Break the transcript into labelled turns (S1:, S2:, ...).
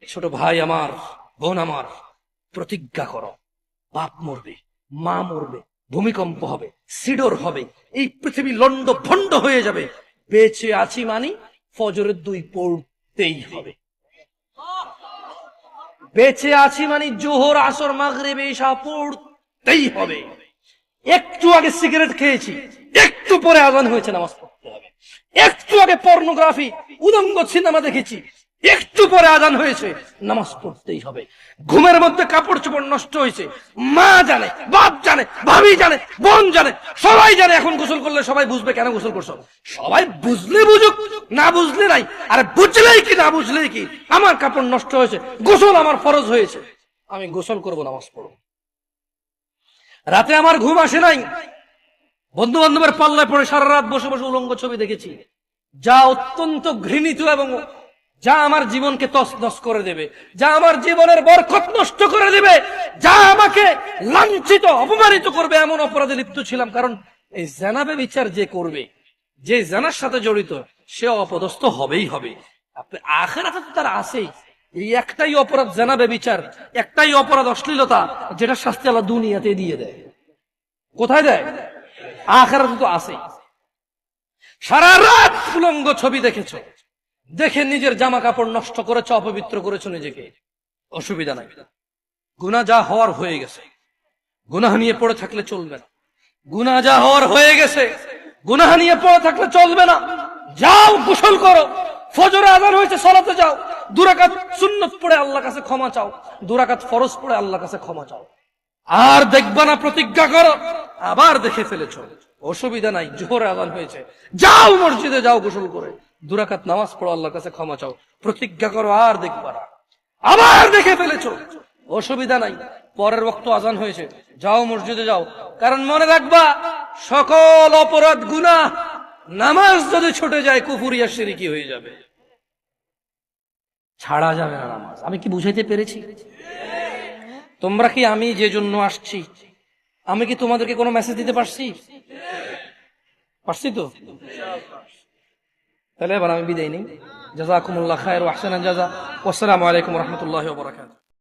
S1: ছোট ভাই আমার, বোন আমার, প্রতিজ্ঞা করো, বাপ মরবে, মা মরবে, ভূমিকম্প হবে, সিডর হবে, এই পৃথিবী লন্ড ভন্ড হয়ে যাবে, বেঁচে আছি মানি ফজরের 2 পড়তেই হবে। বেঁচে আছি মানে জোহর, আসর, মাগরিব, ইশা পড়তেই হবে। একটু আগে সিগারেট খেয়েছি, একটু পরে আজান হয়েছে, নামাজ পড়তে হবে। একটু আগে পর্নোগ্রাফি, উদঙ্গ সিনেমা দেখেছি, একটু পরে আজান হয়েছে, নামাজ পড়তেই হবে। ঘুমের মধ্যে কাপড় চোপড় নষ্ট হয়েছে, মা জানে, বাপ জানে, ভাবি জানে, বোন জানে, সবাই জানে। এখন গোসল করলে সবাই বুঝবে কেন গোসল করছো। সবাই বুঝলে বুঝুক, না বুঝলে নাই। আরে বুঝলেই কি না বুঝলেই কি, আমার কাপড় নষ্ট হয়েছে, গোসল আমার ফরজ হয়েছে, আমি গোসল করবো, নামাজ পড়বো। রাতে আমার ঘুম আসে নাই, বন্ধু বান্ধবের পাল্লায় পড়ে সারা রাত বসে বসে উলঙ্গ ছবি দেখেছি, যা অত্যন্ত ঘৃণিত এবং যা আমার জীবনকে তছনছ করে দেবে, যা আমার জীবনের বরকত নষ্ট করে দেবে, যা আমাকে লাঞ্ছিত অপমানিত করবে, এমন অপরাধে লিপ্ত ছিলাম। কারণ এই জানাবে বিচার যে করবে, যে জানার সাথে জড়িত, সে অপদস্থ হবেই হবে। আপনি আখিরাতে তো তার আছেই। এই একটাই অপরাধ জানাবে বিচার, একটাই অপরাধ অশ্লীলতা, যেটা শাস্তি আল্লাহ দুনিয়াতে দিয়ে দেয়। কোথায় দেয়? আখিরাতে তো আছেই। সারা রাত উলঙ্গ ছবি দেখেছো, দেখে নিজের জামা কাপড় নষ্ট করেছো, অপবিত্র করেছো নিজেকে, অসুবিধা নাই। গুনাহ যা হওয়ার হয়ে গেছে, গুনাহ নিয়ে পড়ে থাকলে চলবে না। গুনাহ যা হওয়ার হয়ে গেছে, গুনাহ নিয়ে পড়ে থাকলে চলবে না। যাও গোসল করো, ফজরে আযান হয়েছে, সালাতে যাও, 2 রাকাত সুন্নাত পড়ে আল্লাহর কাছে ক্ষমা চাও, 2 রাকাত ফরজ পড়ে আল্লাহর কাছে ক্ষমা চাও। আর দেখবা না, প্রতিজ্ঞা করো। আবার দেখে ফেলেছো, অসুবিধা নাই, জোহরে আযান হয়েছে, যাও মসজিদে, যাও গোসল করে 2 রাকাত নামাজ পড়ো, আল্লাহর কাছে ক্ষমা চাও, প্রতিজ্ঞা করো, আর দেখবা না। আবার দেখে ফেলেছো, অসুবিধা নাই, পরের ওয়াক্ত আযান হয়েছে, যাও মসজিদে যাও। কারণ মনে রাখবা, সকল অপরাধ গুনাহ, নামাজ যদি ছুটে যায় কুফরিয়া শিরকি হয়ে যাবে, ছাড়া যাবে না নামাজ। আমি কি বুঝাইতে পেরেছি? তোমরা কি, আমি যে জন্য আসছি, আমি কি তোমাদেরকে কোনো মেসেজ দিতে পারছি? পারছি তো? তাহলে এবার আমি বিদায় নেই। জাযাকুমুল্লাহ খায়র ওয়া আহসানাল জাযা। ওয়াসসালামু আলাইকুম ওয়া রাহমাতুল্লাহি ওয়া বারাকাতুহু।